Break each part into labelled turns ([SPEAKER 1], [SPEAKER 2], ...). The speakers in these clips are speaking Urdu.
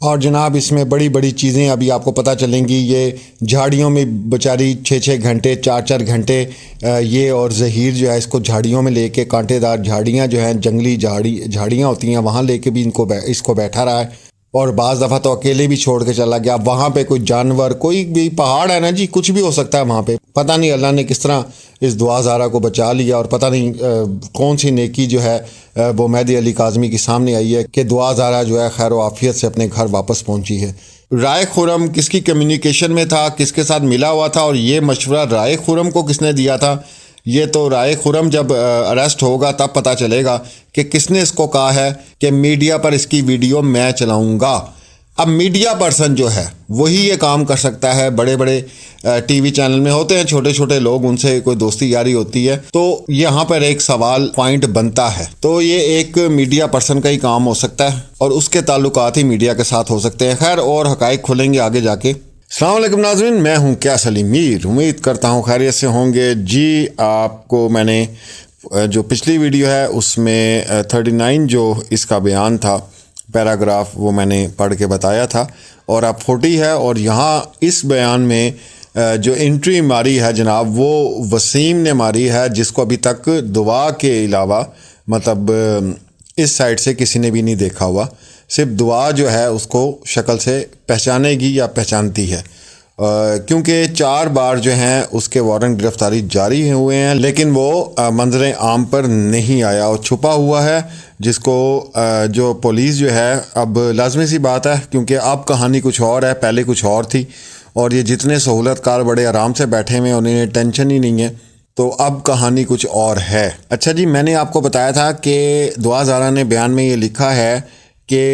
[SPEAKER 1] اور جناب اس میں بڑی بڑی چیزیں ابھی آپ کو پتہ چلیں گی. یہ جھاڑیوں میں بیچاری 6 گھنٹے 4 گھنٹے یہ اور ظہیر جو ہے اس کو جھاڑیوں میں لے کے، کانٹے دار جھاڑیاں جو ہیں جنگلی جھاڑیاں ہوتی ہیں وہاں لے کے بھی اس کو بیٹھا رہا ہے. اور بعض دفعہ تو اکیلے بھی چھوڑ کے چلا گیا. وہاں پہ کوئی جانور، کوئی بھی پہاڑ ہے نا جی، کچھ بھی ہو سکتا ہے وہاں پہ. پتہ نہیں اللہ نے کس طرح اس دعا زارہ کو بچا لیا، اور پتہ نہیں کون سی نیکی جو ہے وہ مہدی علی کاظمی کی سامنے آئی ہے کہ دعا زارہ جو ہے خیر و عافیت سے اپنے گھر واپس پہنچی ہے. رائے خرم کس کی کمیونیکیشن میں تھا، کس کے ساتھ ملا ہوا تھا، اور یہ مشورہ رائے خرم کو کس نے دیا تھا، یہ تو رائے خرم جب اریسٹ ہوگا تب پتہ چلے گا کہ کس نے اس کو کہا ہے کہ میڈیا پر اس کی ویڈیو میں چلاؤں گا. اب میڈیا پرسن جو ہے وہی یہ کام کر سکتا ہے. بڑے بڑے ٹی وی چینل میں ہوتے ہیں چھوٹے چھوٹے لوگ، ان سے کوئی دوستی یاری ہوتی ہے، تو یہاں پر ایک سوال پوائنٹ بنتا ہے. تو یہ ایک میڈیا پرسن کا ہی کام ہو سکتا ہے اور اس کے تعلقات ہی میڈیا کے ساتھ ہو سکتے ہیں. خیر اور حقائق کھلیں گے آگے جا کے. السلام علیکم ناظرین، میں ہوں کیس علی میر، امید کرتا ہوں خیریت سے ہوں گے. جی آپ کو میں نے جو پچھلی ویڈیو ہے اس میں 39 جو اس کا بیان تھا پیراگراف، وہ میں نے پڑھ کے بتایا تھا، اور اب 40 ہے. اور یہاں اس بیان میں جو انٹری ماری ہے جناب وہ وسیم نے ماری ہے، جس کو ابھی تک دعا کے علاوہ مطلب اس سائڈ سے کسی نے بھی نہیں دیکھا ہوا. صرف دعا جو ہے اس کو شکل سے پہچانے گی یا پہچانتی ہے، کیونکہ 4 بار جو ہیں اس کے وارنٹ گرفتاری جاری ہوئے ہیں، لیکن وہ منظر عام پر نہیں آیا اور چھپا ہوا ہے، جس کو جو پولیس جو ہے، اب لازمی سی بات ہے کیونکہ اب کہانی کچھ اور ہے، پہلے کچھ اور تھی، اور یہ جتنے سہولت کار بڑے آرام سے بیٹھے ہوئے انہیں ٹینشن ہی نہیں ہے، تو اب کہانی کچھ اور ہے. اچھا جی، میں نے آپ کو بتایا تھا کہ دعا زارہ نے بیان میں یہ لکھا ہے کہ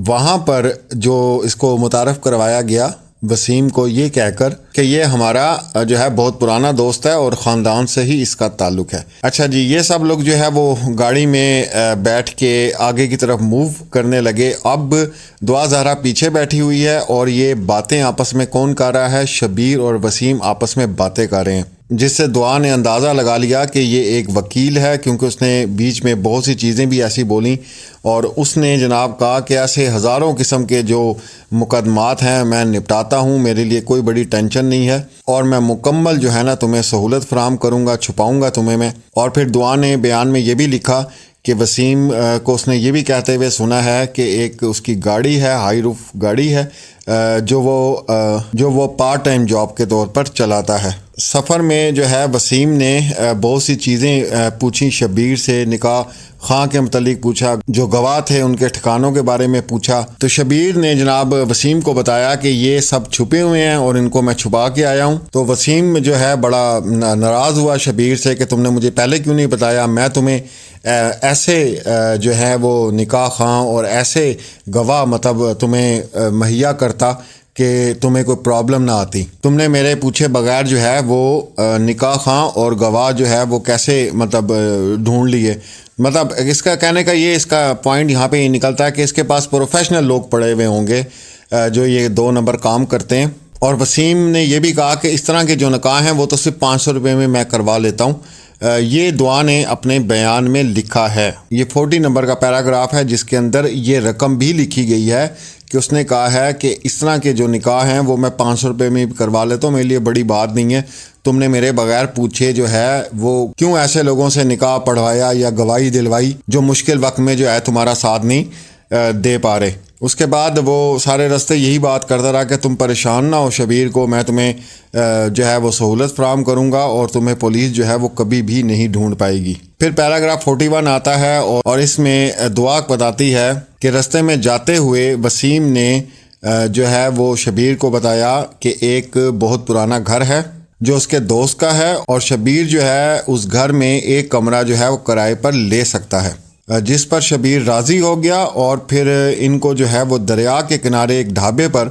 [SPEAKER 1] وہاں پر جو اس کو متعارف کروایا گیا وسیم کو یہ کہہ کر کہ یہ ہمارا جو ہے بہت پرانا دوست ہے اور خاندان سے ہی اس کا تعلق ہے. اچھا جی، یہ سب لوگ جو ہے وہ گاڑی میں بیٹھ کے آگے کی طرف موو کرنے لگے. اب دعا زہرا پیچھے بیٹھی ہوئی ہے اور یہ باتیں آپس میں کون کر رہا ہے؟ شبیر اور وسیم آپس میں باتیں کر رہے ہیں، جس سے دعا نے اندازہ لگا لیا کہ یہ ایک وکیل ہے، کیونکہ اس نے بیچ میں بہت سی چیزیں بھی ایسی بولیں، اور اس نے جناب کہا کہ ایسے ہزاروں قسم کے جو مقدمات ہیں میں نپٹاتا ہوں، میرے لیے کوئی بڑی ٹینشن نہیں ہے، اور میں مکمل جو ہے نا تمہیں سہولت فراہم کروں گا، چھپاؤں گا تمہیں میں. اور پھر دعا نے بیان میں یہ بھی لکھا کہ وسیم کو اس نے یہ بھی کہتے ہوئے سنا ہے کہ ایک اس کی گاڑی ہے، ہائی روف گاڑی ہے، جو وہ پارٹ ٹائم جاب کے طور پر چلاتا ہے. سفر میں جو ہے وسیم نے بہت سی چیزیں پوچھی شبیر سے، نکاح خاں کے متعلق پوچھا، جو گواہ تھے ان کے ٹھکانوں کے بارے میں پوچھا. تو شبیر نے جناب وسیم کو بتایا کہ یہ سب چھپے ہوئے ہیں اور ان کو میں چھپا کے آیا ہوں. تو وسیم جو ہے بڑا ناراض ہوا شبیر سے کہ تم نے مجھے پہلے کیوں نہیں بتایا، میں تمہیں ایسے جو ہے وہ نکاح خاں اور ایسے گواہ مطلب تمہیں مہیا کرتا کہ تمہیں کوئی پرابلم نہ آتی. تم نے میرے پوچھے بغیر جو ہے وہ نکاح خاں اور گواہ جو ہے وہ کیسے مطلب ڈھونڈ لیے. مطلب اس کا کہنے کا یہ، اس کا پوائنٹ یہاں پہ یہ نکلتا ہے کہ اس کے پاس پروفیشنل لوگ پڑے ہوئے ہوں گے جو یہ 2 نمبر کام کرتے ہیں. اور وسیم نے یہ بھی کہا کہ اس طرح کے جو نکاح ہیں وہ تو صرف 500 روپے میں کروا لیتا ہوں. یہ دعا نے اپنے بیان میں لکھا ہے. یہ 40 نمبر کا پیراگراف ہے جس کے اندر یہ رقم بھی لکھی گئی ہے کہ اس نے کہا ہے کہ اس طرح کے جو نکاح ہیں وہ میں 500 روپے میں کروا لیتا ہوں، میرے لیے بڑی بات نہیں ہے. تم نے میرے بغیر پوچھے جو ہے وہ کیوں ایسے لوگوں سے نکاح پڑھوایا یا گواہی دلوائی جو مشکل وقت میں جو ہے تمہارا ساتھ نہیں دے پا رہے. اس کے بعد وہ سارے راستے یہی بات کرتا رہا کہ تم پریشان نہ ہو شبیر کو، میں تمہیں جو ہے وہ سہولت فراہم کروں گا اور تمہیں پولیس جو ہے وہ کبھی بھی نہیں ڈھونڈ پائے گی. پھر پیراگراف 41 آتا ہے اور اس میں دعا بتاتی ہے کہ راستے میں جاتے ہوئے وسیم نے جو ہے وہ شبیر کو بتایا کہ ایک بہت پرانا گھر ہے جو اس کے دوست کا ہے، اور شبیر جو ہے اس گھر میں ایک کمرہ جو ہے وہ کرائے پر لے سکتا ہے، جس پر شبیر راضی ہو گیا. اور پھر ان کو جو ہے وہ دریا کے کنارے ایک ڈھابے پر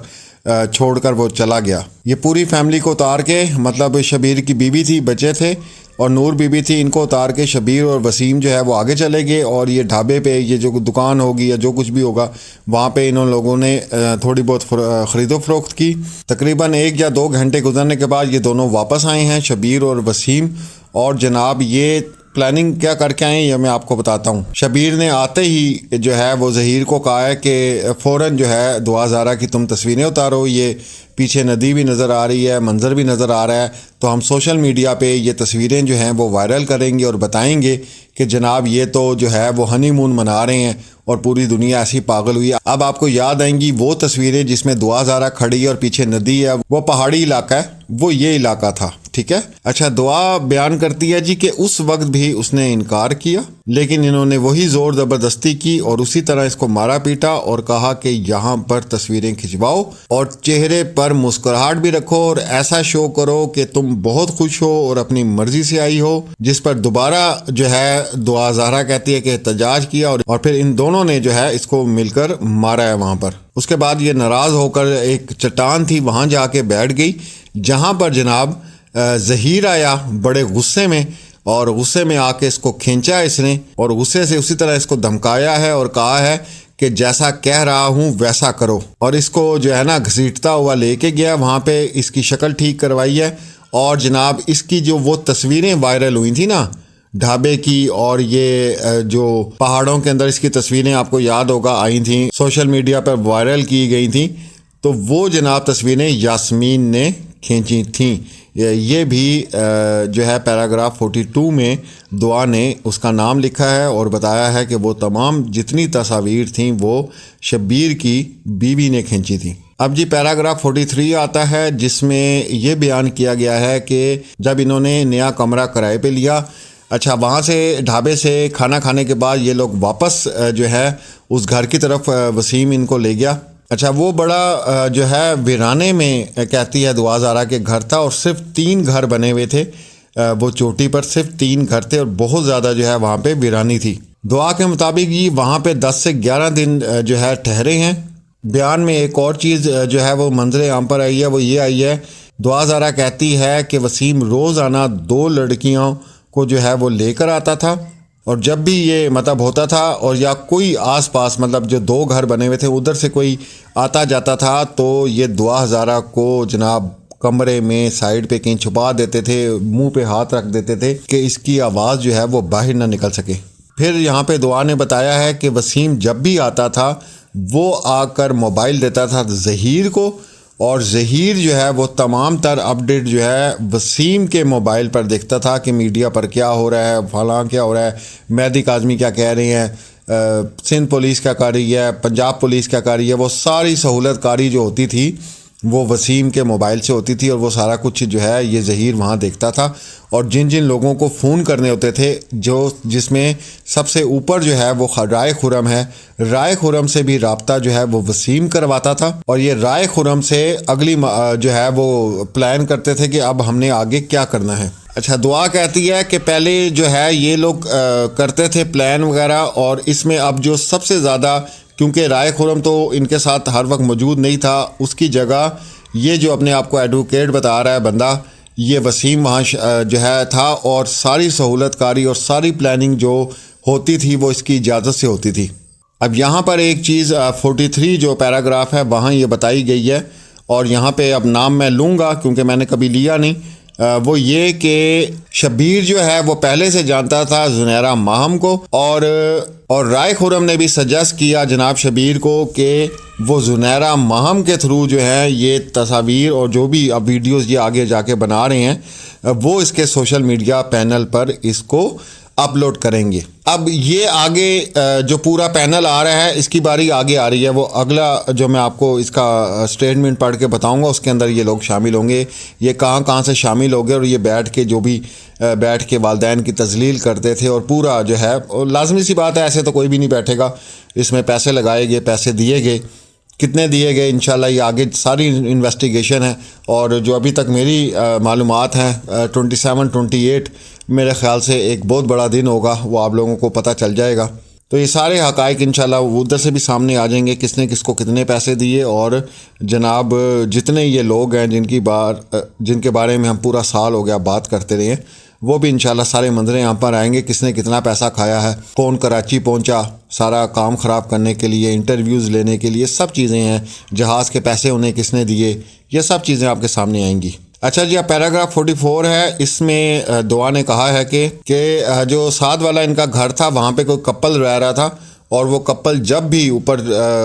[SPEAKER 1] چھوڑ کر وہ چلا گیا. یہ پوری فیملی کو اتار کے، مطلب شبیر کی بیوی تھی، بچے تھے اور نور بیوی تھی، ان کو اتار کے شبیر اور وسیم جو ہے وہ آگے چلے گئے، اور یہ ڈھابے پہ یہ جو دکان ہوگی یا جو کچھ بھی ہوگا وہاں پہ انہوں لوگوں نے تھوڑی بہت خرید و فروخت کی. تقریباً 1 یا 2 گھنٹے گزرنے کے بعد یہ دونوں واپس آئے ہیں، شبیر اور وسیم، اور جناب یہ پلاننگ کیا کر کے آئے ہیں یہ میں آپ کو بتاتا ہوں۔ شبیر نے آتے ہی جو ہے وہ ظہیر کو کہا ہے کہ فوراً جو ہے دعا زارہ کی تم تصویریں اتارو، یہ پیچھے ندی بھی نظر آ رہی ہے، منظر بھی نظر آ رہا ہے، تو ہم سوشل میڈیا پہ یہ تصویریں جو ہیں وہ وائرل کریں گے اور بتائیں گے کہ جناب یہ تو جو ہے وہ ہنی مون منا رہے ہیں اور پوری دنیا ایسی پاگل ہوئی ہے۔ اب آپ کو یاد آئیں گی وہ تصویریں جس میں دعا زارہ کھڑی ہے اور پیچھے ندی ہے، وہ پہاڑی علاقہ ہے، وہ یہ علاقہ تھا، ٹھیک ہے۔ اچھا، دعا بیان کرتی ہے جی کہ اس وقت بھی اس نے انکار کیا، لیکن انہوں نے وہی زور زبردستی کی اور اسی طرح اس کو مارا پیٹا اور کہا کہ یہاں پر تصویریں کھنچواؤ اور چہرے پر مسکراہٹ بھی رکھو اور ایسا شو کرو کہ تم بہت خوش ہو اور اپنی مرضی سے آئی ہو، جس پر دوبارہ جو ہے دعا زہرا کہتی ہے کہ احتجاج کیا اور پھر ان دونوں نے جو ہے اس کو مل کر مارا ہے وہاں پر۔ اس کے بعد یہ ناراض ہو کر ایک چٹان تھی وہاں جا کے بیٹھ گئی، جہاں پر جناب ظہیر آیا بڑے غصے میں، اور غصے میں آ کے اس کو کھینچا اس نے اور غصے سے اسی طرح اس کو دھمکایا ہے اور کہا ہے کہ جیسا کہہ رہا ہوں ویسا کرو، اور اس کو جو ہے نا گھسیٹتا ہوا لے کے گیا وہاں پہ، اس کی شکل ٹھیک کروائی ہے، اور جناب اس کی جو وہ تصویریں وائرل ہوئی تھیں نا ڈھابے کی، اور یہ جو پہاڑوں کے اندر اس کی تصویریں آپ کو یاد ہوگا آئی تھیں، سوشل میڈیا پر وائرل کی گئی تھیں، تو وہ جناب تصویریں یاسمین نے کھینچی تھیں۔ یہ بھی جو ہے پیراگراف 42 میں دعا نے اس کا نام لکھا ہے اور بتایا ہے کہ وہ تمام جتنی تصاویر تھیں وہ شبیر کی بیوی نے کھینچی تھیں۔ اب جی پیراگراف 43 آتا ہے جس میں یہ بیان کیا گیا ہے کہ جب انہوں نے نیا کمرہ کرائے پہ لیا، اچھا وہاں سے ڈھابے سے کھانا کھانے کے بعد یہ لوگ واپس جو ہے اس گھر کی طرف وسیم ان کو لے گیا۔ اچھا وہ بڑا جو ہے ویرانے میں کہتی ہے دعا زارہ کے گھر تھا اور صرف 3 گھر بنے ہوئے تھے، وہ چوٹی پر صرف 3 گھر تھے اور بہت زیادہ جو ہے وہاں پہ ویرانی تھی۔ دعا کے مطابق یہ وہاں پہ 10 سے 11 دن جو ہے ٹھہرے ہیں۔ بیان میں ایک اور چیز جو ہے وہ منظر عام پر آئی ہے، وہ یہ آئی ہے، دعا زارہ کہتی ہے کہ وسیم روزانہ 2 لڑکیوں کو جو ہے وہ لے کر آتا تھا، اور جب بھی یہ مطلب ہوتا تھا اور یا کوئی آس پاس مطلب جو 2 گھر بنے ہوئے تھے ادھر سے کوئی آتا جاتا تھا تو یہ دعا زارہ کو جناب کمرے میں سائیڈ پہ کہیں چھپا دیتے تھے، منہ پہ ہاتھ رکھ دیتے تھے کہ اس کی آواز جو ہے وہ باہر نہ نکل سکے۔ پھر یہاں پہ دعا نے بتایا ہے کہ وسیم جب بھی آتا تھا وہ آ کر موبائل دیتا تھا ظہیر کو، اور ظہیر جو ہے وہ تمام تر اپڈیٹ جو ہے وسیم کے موبائل پر دیکھتا تھا کہ میڈیا پر کیا ہو رہا ہے، فلاں کیا ہو رہا ہے، مہدی کاظمی کیا کہہ رہی ہیں، سندھ پولیس کیا کر رہی ہے، پنجاب پولیس کیا کر رہی ہے۔ وہ ساری سہولت کاری جو ہوتی تھی وہ وسیم کے موبائل سے ہوتی تھی، اور وہ سارا کچھ جو ہے یہ ظہیر وہاں دیکھتا تھا، اور جن جن لوگوں کو فون کرنے ہوتے تھے جس میں سب سے اوپر جو ہے وہ رائے خرم ہے، رائے خرم سے بھی رابطہ جو ہے وہ وسیم کرواتا تھا، اور یہ رائے خرم سے اگلی جو ہے وہ پلان کرتے تھے کہ اب ہم نے آگے کیا کرنا ہے۔ اچھا دعا کہتی ہے کہ پہلے جو ہے یہ لوگ کرتے تھے پلان وغیرہ، اور اس میں اب جو سب سے زیادہ، کیونکہ رائے خرم تو ان کے ساتھ ہر وقت موجود نہیں تھا، اس کی جگہ یہ جو اپنے آپ کو ایڈوکیٹ بتا رہا ہے بندہ، یہ وسیم وہاں جو ہے تھا، اور ساری سہولت کاری اور ساری پلاننگ جو ہوتی تھی وہ اس کی اجازت سے ہوتی تھی۔ اب یہاں پر ایک چیز 43 جو پیراگراف ہے وہاں یہ بتائی گئی ہے، اور یہاں پہ اب نام میں لوں گا کیونکہ میں نے کبھی لیا نہیں، وہ یہ کہ شبیر جو ہے وہ پہلے سے جانتا تھا زنیرہ ماہم کو، اور رائے خرم نے بھی سجیسٹ کیا جناب شبیر کو کہ وہ زنیرہ ماہم کے تھرو جو ہے یہ تصاویر اور جو بھی اب ویڈیوز یہ آگے جا کے بنا رہے ہیں وہ اس کے سوشل میڈیا پینل پر اس کو اپلوڈ کریں گے۔ اب یہ آگے جو پورا پینل آ رہا ہے اس کی باری آگے آ رہی ہے، وہ اگلا جو میں آپ کو اس کا اسٹیٹمنٹ پڑھ کے بتاؤں گا، اس کے اندر یہ لوگ شامل ہوں گے، یہ کہاں سے شامل ہو گئے، اور یہ بیٹھ کے جو بھی بیٹھ کے والدین کی تذلیل کرتے تھے، اور پورا جو ہے لازمی سی بات ہے ایسے تو کوئی بھی نہیں بیٹھے گا، اس میں پیسے لگائے گئے، پیسے دیے گئے، کتنے دیے گئے انشاءاللہ یہ آگے ساری انویسٹیگیشن ہے، اور جو ابھی تک میری معلومات ہیں 27-28 میرے خیال سے ایک بہت بڑا دن ہوگا، وہ آپ لوگوں کو پتہ چل جائے گا، تو یہ سارے حقائق انشاءاللہ ادھر سے بھی سامنے آ جائیں گے، کس نے کس کو کتنے پیسے دیے، اور جناب جتنے یہ لوگ ہیں جن کے بارے میں ہم پورا سال ہو گیا بات کرتے رہے ہیں، وہ بھی انشاءاللہ سارے منظریں یہاں پر آئیں گے، کس نے کتنا پیسہ کھایا ہے، کون کراچی پہنچا سارا کام خراب کرنے کے لیے، انٹرویوز لینے کے لیے، سب چیزیں ہیں، جہاز کے پیسے انہیں کس نے دیے، یہ سب چیزیں آپ کے سامنے آئیں گی۔ اچھا جی، اب پیراگراف 44 ہے، اس میں دعا نے کہا ہے کہ جو ساتھ والا ان کا گھر تھا وہاں پہ کوئی کپل رہ رہا تھا، اور وہ کپل جب بھی اوپر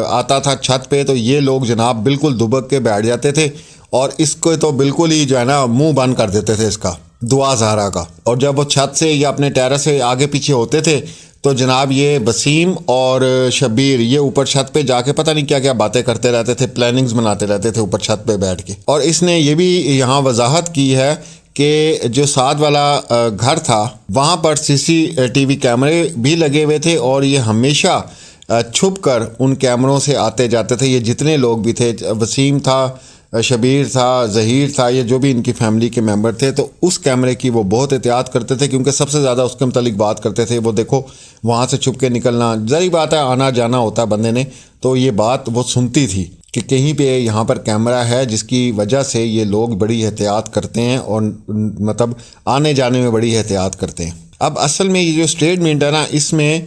[SPEAKER 1] آتا تھا چھت پہ تو یہ لوگ جناب بالکل دبک کے بیٹھ جاتے تھے، اور اس کو تو بالکل ہی جو ہے نا منہ بند کر دیتے تھے اس کا، دعا زہرا کا. اور جب وہ چھت سے یا اپنے ٹیرس سے آگے پیچھے ہوتے تھے تو جناب یہ وسیم اور شبیر یہ اوپر چھت پہ جا کے پتہ نہیں کیا کیا باتیں کرتے رہتے تھے، پلاننگز بناتے رہتے تھے اوپر چھت پہ بیٹھ کے. اور اس نے یہ بھی یہاں وضاحت کی ہے کہ جو ساتھ والا گھر تھا وہاں پر CCTV کیمرے بھی لگے ہوئے تھے، اور یہ ہمیشہ چھپ کر ان کیمروں سے آتے جاتے تھے. یہ جتنے لوگ بھی تھے، وسیم تھا، شبیر تھا، ظہیر تھا، یہ جو بھی ان کی فیملی کے ممبر تھے، تو اس کیمرے کی وہ بہت احتیاط کرتے تھے، کیونکہ سب سے زیادہ اس کے متعلق بات کرتے تھے. وہ دیکھو وہاں سے چھپ کے نکلنا، ظاہر بات ہے آنا جانا ہوتا ہے بندے نے، تو یہ بات وہ سنتی تھی کہ کہیں پہ یہاں پر کیمرہ ہے، جس کی وجہ سے یہ لوگ بڑی احتیاط کرتے ہیں، اور مطلب آنے جانے میں بڑی احتیاط کرتے ہیں. اب اصل میں یہ جو اسٹیٹمنٹ ہے نا، اس میں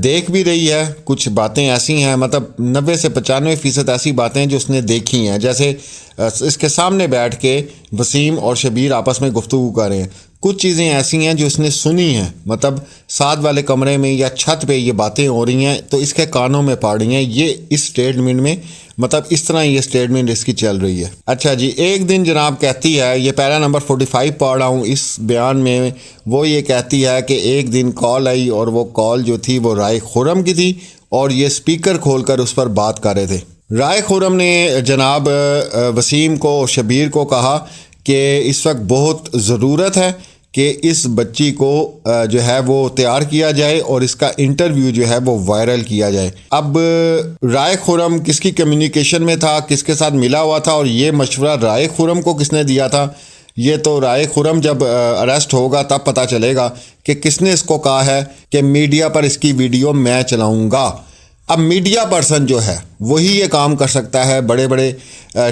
[SPEAKER 1] دیکھ بھی رہی ہے کچھ باتیں ایسی ہیں، مطلب 90 سے 95% ایسی باتیں جو اس نے دیکھی ہیں. جیسے اس کے سامنے بیٹھ کے وسیم اور شبیر آپس میں گفتگو کر رہے ہیں، کچھ چیزیں ایسی ہیں جو اس نے سنی ہیں، مطلب ساتھ والے کمرے میں یا چھت پہ یہ باتیں ہو رہی ہیں تو اس کے کانوں میں پڑ رہی ہیں. یہ اس اسٹیٹمنٹ میں مطلب اس طرح یہ اسٹیٹمنٹ اس کی چل رہی ہے. اچھا جی، ایک دن جناب کہتی ہے، یہ پیرا نمبر 45 پڑھ رہا ہوں، اس بیان میں وہ یہ کہتی ہے کہ ایک دن کال آئی، اور وہ کال جو تھی وہ رائے خرم کی تھی، اور یہ سپیکر کھول کر اس پر بات کر رہے تھے. رائے خرم نے جناب وسیم کو اور شبیر کو کہا کہ اس وقت بہت ضرورت ہے کہ اس بچی کو جو ہے وہ تیار کیا جائے اور اس کا انٹرویو جو ہے وہ وائرل کیا جائے. اب رائے خرم کس کی کمیونیکیشن میں تھا، کس کے ساتھ ملا ہوا تھا، اور یہ مشورہ رائے خرم کو کس نے دیا تھا، یہ تو رائے خرم جب اریسٹ ہوگا تب پتہ چلے گا کہ کس نے اس کو کہا ہے کہ میڈیا پر اس کی ویڈیو میں چلاؤں گا. اب میڈیا پرسن جو ہے وہی یہ کام کر سکتا ہے. بڑے بڑے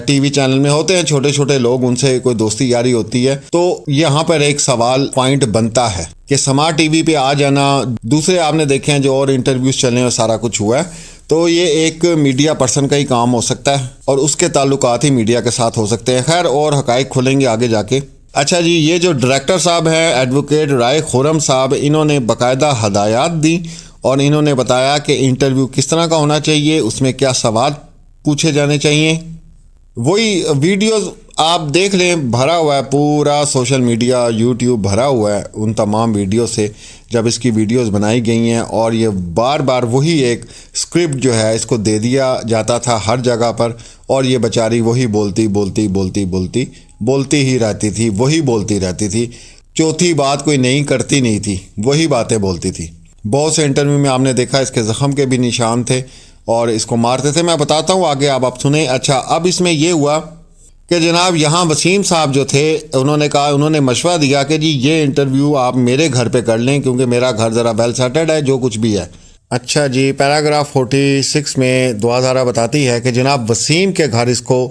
[SPEAKER 1] ٹی وی چینل میں ہوتے ہیں چھوٹے چھوٹے لوگ، ان سے کوئی دوستی یاری ہوتی ہے، تو یہاں پر ایک سوال پوائنٹ بنتا ہے کہ سما ٹی وی پہ آ جانا، دوسرے آپ نے دیکھے ہیں جو اور انٹرویوز چلنے اور سارا کچھ ہوا ہے، تو یہ ایک میڈیا پرسن کا ہی کام ہو سکتا ہے، اور اس کے تعلقات ہی میڈیا کے ساتھ ہو سکتے ہیں. خیر، اور حقائق کھلیں گے آگے جا کے. اچھا جی، یہ جو ڈائریکٹر صاحب ہیں ایڈوکیٹ رائے خرم صاحب، انہوں نے باقاعدہ ہدایات دی، اور انہوں نے بتایا کہ انٹرویو کس طرح کا ہونا چاہیے، اس میں کیا سوال پوچھے جانے چاہیے. وہی ویڈیوز آپ دیکھ لیں، بھرا ہوا ہے پورا سوشل میڈیا، یوٹیوب بھرا ہوا ہے ان تمام ویڈیو سے جب اس کی ویڈیوز بنائی گئی ہیں. اور یہ بار بار وہی ایک سکرپٹ جو ہے اس کو دے دیا جاتا تھا ہر جگہ پر، اور یہ بیچاری وہی بولتی ہی رہتی تھی، وہی بولتی رہتی تھی. چوتھی بات کوئی نئی کرتی نہیں تھی، وہی باتیں بولتی تھی. بہت سے انٹرویو میں آپ نے دیکھا اس کے زخم کے بھی نشان تھے اور اس کو مارتے تھے. میں بتاتا ہوں آگے، آپ سنیں. اچھا، اب اس میں یہ ہوا کہ جناب یہاں وسیم صاحب جو تھے انہوں نے مشورہ دیا کہ جی یہ انٹرویو آپ میرے گھر پہ کر لیں، کیونکہ میرا گھر ذرا ویل سیٹلڈ ہے جو کچھ بھی ہے. اچھا جی، پیراگراف 46 میں دعا زہرا بتاتی ہے کہ جناب وسیم کے گھر اس کو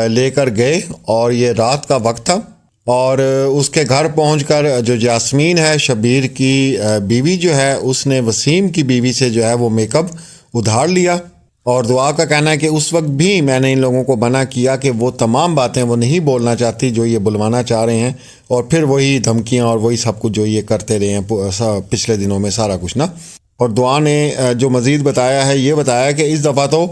[SPEAKER 1] لے کر گئے، اور یہ رات کا وقت تھا، اور اس کے گھر پہنچ کر جو جاسمین ہے شبیر کی بیوی جو ہے، اس نے وسیم کی بیوی سے جو ہے وہ میک اپ ادھار لیا. اور دعا کا کہنا ہے کہ اس وقت بھی میں نے ان لوگوں کو منع کیا کہ وہ تمام باتیں وہ نہیں بولنا چاہتی جو یہ بلوانا چاہ رہے ہیں، اور پھر وہی دھمکیاں اور وہی سب کچھ جو یہ کرتے رہے ہیں پچھلے دنوں میں سارا کچھ نا. اور دعا نے جو مزید بتایا ہے، یہ بتایا کہ اس دفعہ تو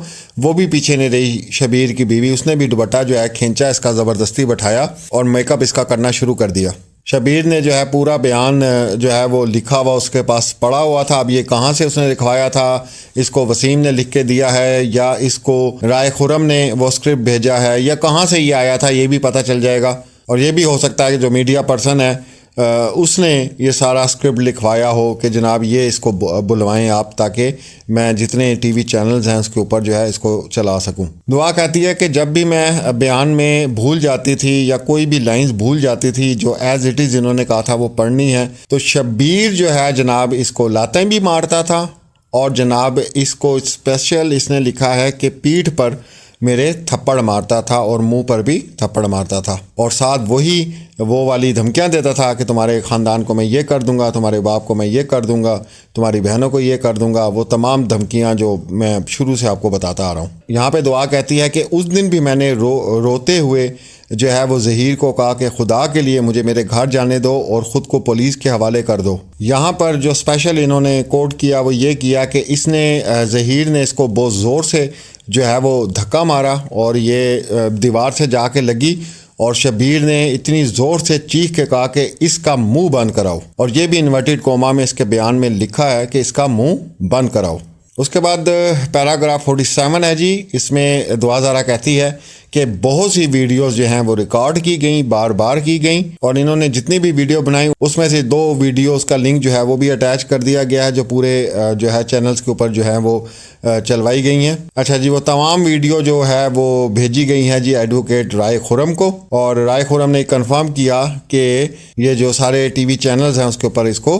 [SPEAKER 1] وہ بھی پیچھے نہیں رہی شبیر کی بیوی، اس نے بھی دوپٹہ جو ہے کھینچا، اس کا زبردستی بٹھایا اور میک اپ اس کا کرنا شروع کر دیا. شبیر نے جو ہے پورا بیان جو ہے وہ لکھا ہوا اس کے پاس پڑا ہوا تھا. اب یہ کہاں سے اس نے لکھوایا تھا، اس کو وسیم نے لکھ کے دیا ہے یا اس کو رائے خرم نے وہ اسکرپٹ بھیجا ہے، یا کہاں سے یہ آیا تھا، یہ بھی پتہ چل جائے گا. اور یہ بھی ہو سکتا ہے کہ جو میڈیا پرسن ہے اس نے یہ سارا اسکرپٹ لکھوایا ہو کہ جناب یہ اس کو بلوائیں آپ، تاکہ میں جتنے ٹی وی چینلز ہیں اس کے اوپر جو ہے اس کو چلا سکوں. دعا کہتی ہے کہ جب بھی میں بیان میں بھول جاتی تھی یا کوئی بھی لائنز بھول جاتی تھی جو ایز اٹ از انہوں نے کہا تھا وہ پڑھنی ہے، تو شبیر جو ہے جناب اس کو لاتیں بھی مارتا تھا، اور جناب اس کو اسپیشل اس نے لکھا ہے کہ پیٹھ پر میرے تھپڑ مارتا تھا اور منہ پر بھی تھپڑ مارتا تھا، اور ساتھ وہی وہ والی دھمکیاں دیتا تھا کہ تمہارے خاندان کو میں یہ کر دوں گا، تمہارے باپ کو میں یہ کر دوں گا، تمہاری بہنوں کو یہ کر دوں گا، وہ تمام دھمکیاں جو میں شروع سے آپ کو بتاتا آ رہا ہوں۔ یہاں پہ دعا کہتی ہے کہ اس دن بھی میں نے روتے ہوئے جو ہے وہ ظہیر کو کہا کہ خدا کے لیے مجھے میرے گھر جانے دو اور خود کو پولیس کے حوالے کر دو۔ یہاں پر جو اسپیشل انہوں نے کوٹ کیا وہ یہ کیا کہ اس نے ظہیر نے اس کو بہت زور سے جو ہے وہ دھکا مارا اور یہ دیوار سے جا کے لگی، اور شبیر نے اتنی زور سے چیخ کے کہا کہ اس کا منہ بند کراؤ، اور یہ بھی انورٹڈ کوما میں اس کے بیان میں لکھا ہے کہ اس کا منہ بند کراؤ۔ اس کے بعد پیراگراف 47 ہے جی، اس میں دعا زارا کہتی ہے کہ بہت سی ویڈیوز جو ہیں وہ ریکارڈ کی گئیں، بار بار کی گئیں، اور انہوں نے جتنی بھی ویڈیو بنائی اس میں سے 2 ویڈیوز کا لنک جو ہے وہ بھی اٹیچ کر دیا گیا ہے جو پورے جو ہے چینلز کے اوپر جو ہیں وہ چلوائی گئی ہیں۔ اچھا جی، وہ تمام ویڈیو جو ہے وہ بھیجی گئی ہیں جی ایڈوکیٹ رائے خرم کو، اور رائے خرم نے کنفرم کیا کہ یہ جو سارے ٹی وی چینلز ہیں اس کے اوپر اس کو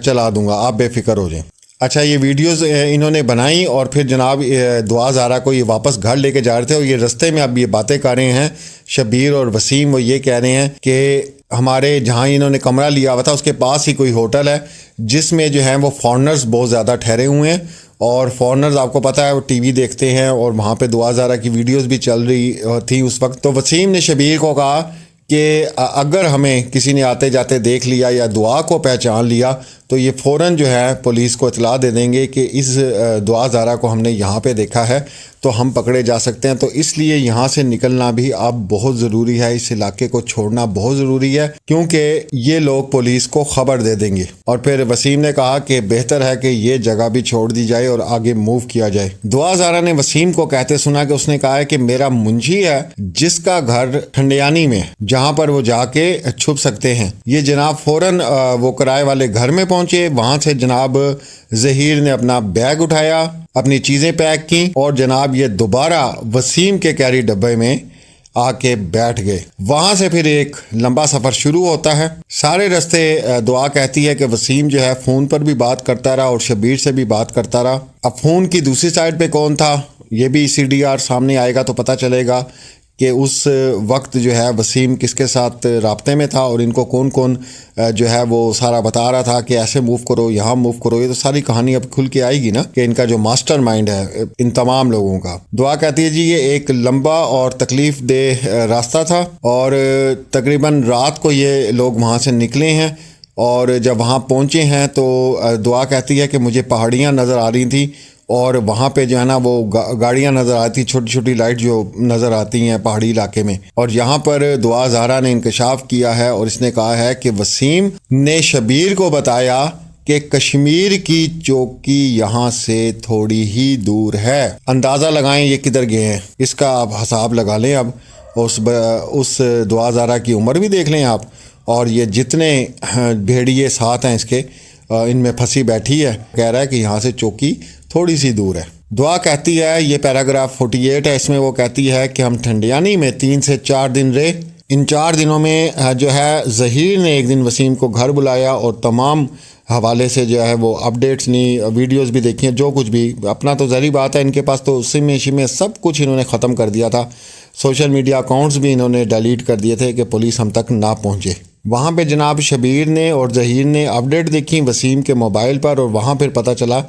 [SPEAKER 1] چلا دوں گا، آپ بے فکر ہو جائیں۔ اچھا، یہ ویڈیوز انہوں نے بنائی اور پھر جناب دعا زارا کو یہ واپس گھر لے کے جا رہے تھے، اور یہ رستے میں اب یہ باتیں کر رہے ہیں شبیر اور وسیم، وہ یہ کہہ رہے ہیں کہ ہمارے جہاں انہوں نے کمرہ لیا ہوا تھا اس کے پاس ہی کوئی ہوٹل ہے جس میں جو ہیں وہ فارنرز بہت زیادہ ٹھہرے ہوئے ہیں، اور فارنرز آپ کو پتہ ہے وہ ٹی وی دیکھتے ہیں، اور وہاں پہ دعا زارا کی ویڈیوز بھی چل رہی تھی اس وقت۔ تو وسیم نے شبیر کو کہا کہ اگر ہمیں کسی نے آتے جاتے دیکھ لیا یا دعا کو پہچان لیا تو یہ فوراً جو ہے پولیس کو اطلاع دے دیں گے کہ اس دعا زارا کو ہم نے یہاں پہ دیکھا ہے، تو ہم پکڑے جا سکتے ہیں۔ تو اس لیے یہاں سے نکلنا بھی اب بہت ضروری ہے، اس علاقے کو چھوڑنا بہت ضروری ہے، کیونکہ یہ لوگ پولیس کو خبر دے دیں گے۔ اور پھر وسیم نے کہا کہ بہتر ہے کہ یہ جگہ بھی چھوڑ دی جائے اور آگے موو کیا جائے۔ دعا زارا نے وسیم کو کہتے سنا کہ اس نے کہا ہے کہ میرا منجی ہے جس کا گھر ٹھنڈیانی میں، جہاں پر وہ جا کے چھپ سکتے ہیں۔ یہ جناب فوراً وہ کرائے والے گھر میں پہنچے، وہاں سے جناب ظہیر نے اپنا بیگ اٹھایا، اپنی چیزیں پیک کی، اور جناب یہ دوبارہ وسیم کے کیری ڈبے میں آ کے بیٹھ گئے۔ وہاں سے پھر ایک لمبا سفر شروع ہوتا ہے۔ سارے رستے دعا کہتی ہے کہ وسیم جو ہے فون پر بھی بات کرتا رہا اور شبیر سے بھی بات کرتا رہا۔ اب فون کی دوسری سائڈ پہ کون تھا یہ بھی CDR سامنے آئے گا تو پتہ چلے گا کہ اس وقت جو ہے وسیم کس کے ساتھ رابطے میں تھا، اور ان کو کون کون جو ہے وہ سارا بتا رہا تھا کہ ایسے موو کرو، یہاں موو کرو۔ یہ تو ساری کہانی اب کھل کے آئے گی نا کہ ان کا جو ماسٹر مائنڈ ہے ان تمام لوگوں کا۔ دعا کہتی ہے جی یہ ایک لمبا اور تکلیف دہ راستہ تھا، اور تقریباً رات کو یہ لوگ وہاں سے نکلے ہیں، اور جب وہاں پہنچے ہیں تو دعا کہتی ہے کہ مجھے پہاڑیاں نظر آ رہی تھیں، اور وہاں پہ جو ہے نا وہ گاڑیاں نظر آتی، چھوٹی چھوٹی لائٹ جو نظر آتی ہیں پہاڑی علاقے میں۔ اور یہاں پر دعا زارا نے انکشاف کیا ہے اور اس نے کہا ہے کہ وسیم نے شبیر کو بتایا کہ کشمیر کی چوکی یہاں سے تھوڑی ہی دور ہے۔ اندازہ لگائیں یہ کدھر گئے ہیں، اس کا آپ حساب لگا لیں۔ اب اس دعا زارا کی عمر بھی دیکھ لیں آپ، اور یہ جتنے بھیڑیے ساتھ ہیں اس کے، ان میں پھنسی بیٹھی ہے، کہہ رہا ہے کہ یہاں سے چوکی تھوڑی سی دور ہے۔ دعا کہتی ہے، یہ پیراگراف 48 ہے، اس میں وہ کہتی ہے کہ ہم ٹھنڈیانی میں 3 سے 4 دن رہے۔ ان 4 دنوں میں جو ہے ظہیر نے ایک دن وسیم کو گھر بلایا اور تمام حوالے سے جو ہے وہ اپڈیٹس لی، ویڈیوز بھی دیکھی ہیں، جو کچھ بھی اپنا تو ظاہری بات ہے ان کے پاس تو اسی میں سب کچھ انہوں نے ختم کر دیا تھا۔ سوشل میڈیا اکاؤنٹس بھی انہوں نے ڈیلیٹ کر دیے تھے کہ پولیس ہم تک نہ پہنچے۔ وہاں پہ جناب شبیر نے اور ظہیر نے اپڈیٹ دیکھی وسیم کے موبائل پر، اور وہاں پھر پتہ چلا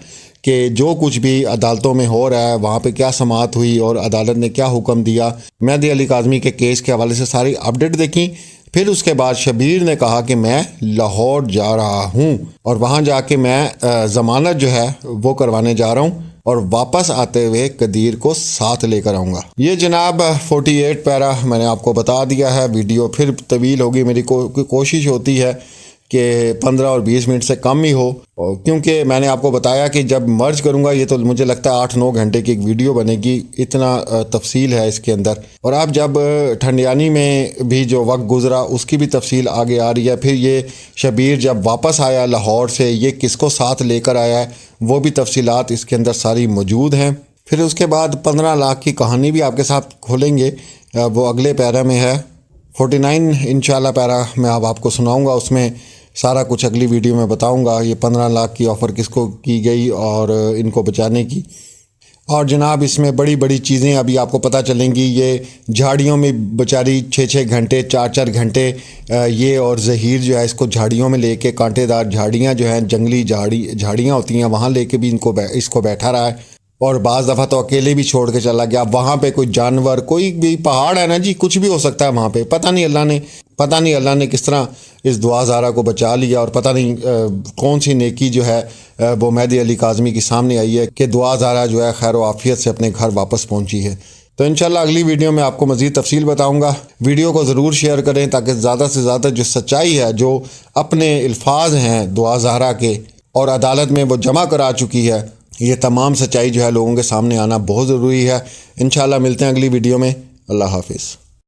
[SPEAKER 1] کہ جو کچھ بھی عدالتوں میں ہو رہا ہے، وہاں پہ کیا سماعت ہوئی اور عدالت نے کیا حکم دیا، مہدی علی کاظمی کے کیس کے حوالے سے ساری اپڈیٹ دیکھی۔ پھر اس کے بعد شبیر نے کہا کہ میں لاہور جا رہا ہوں، اور وہاں جا کے میں ضمانت جو ہے وہ کروانے جا رہا ہوں، اور واپس آتے ہوئے قدیر کو ساتھ لے کر آؤں گا۔ یہ جناب 48 پیرا میں نے آپ کو بتا دیا ہے۔ ویڈیو پھر طویل ہوگی، میری کوشش ہوتی ہے کہ 15 اور 20 منٹ سے کم ہی ہو، کیونکہ میں نے آپ کو بتایا کہ جب مرج کروں گا یہ تو مجھے لگتا ہے 8-9 گھنٹے کی ایک ویڈیو بنے گی، اتنا تفصیل ہے اس کے اندر۔ اور آپ جب ٹھنڈیانی میں بھی جو وقت گزرا اس کی بھی تفصیل آگے آ رہی ہے۔ پھر یہ شبیر جب واپس آیا لاہور سے، یہ کس کو ساتھ لے کر آیا ہے، وہ بھی تفصیلات اس کے اندر ساری موجود ہیں۔ پھر اس کے بعد 15 لاکھ کی کہانی بھی آپ کے ساتھ کھولیں گے، وہ اگلے پیرا میں ہے۔ 49 انشاءاللہ پیرا میں آپ کو سناؤں گا، اس میں سارا کچھ اگلی ویڈیو میں بتاؤں گا۔ یہ 15 لاکھ کی آفر کس کو کی گئی اور ان کو بچانے کی۔ اور جناب اس میں بڑی بڑی چیزیں ابھی آپ کو پتہ چلیں گی. یہ جھاڑیوں میں بیچاری 6 گھنٹے 4 گھنٹے یہ اور ظہیر جو ہے اس کو جھاڑیوں میں لے کے، کانٹے دار جھاڑیاں جو ہیں جنگلی جھاڑیاں ہوتی ہیں وہاں لے کے بھی اس کو بیٹھا رہا ہے. اور بعض دفعہ تو اکیلے بھی چھوڑ کے چلا گیا. وہاں پہ کوئی جانور، کوئی بھی پہاڑ ہے نا جی، کچھ بھی ہو سکتا ہے وہاں پہ. پتہ نہیں اللہ نے کس طرح اس دعا زارہ کو بچا لیا، اور پتہ نہیں کون سی نیکی جو ہے وہ مہدی علی کاظمی کی سامنے آئی ہے کہ دعا زارہ جو ہے خیر و عافیت سے اپنے گھر واپس پہنچی ہے. تو انشاءاللہ اگلی ویڈیو میں آپ کو مزید تفصیل بتاؤں گا. ویڈیو کو ضرور شیئر کریں تاکہ زیادہ سے زیادہ جو سچائی ہے، جو اپنے الفاظ ہیں دعا زارہ کے اور عدالت میں وہ جمع کرا چکی ہے، یہ تمام سچائی جو ہے لوگوں کے سامنے آنا بہت ضروری ہے. انشاءاللہ ملتے ہیں اگلی ویڈیو میں. اللہ حافظ.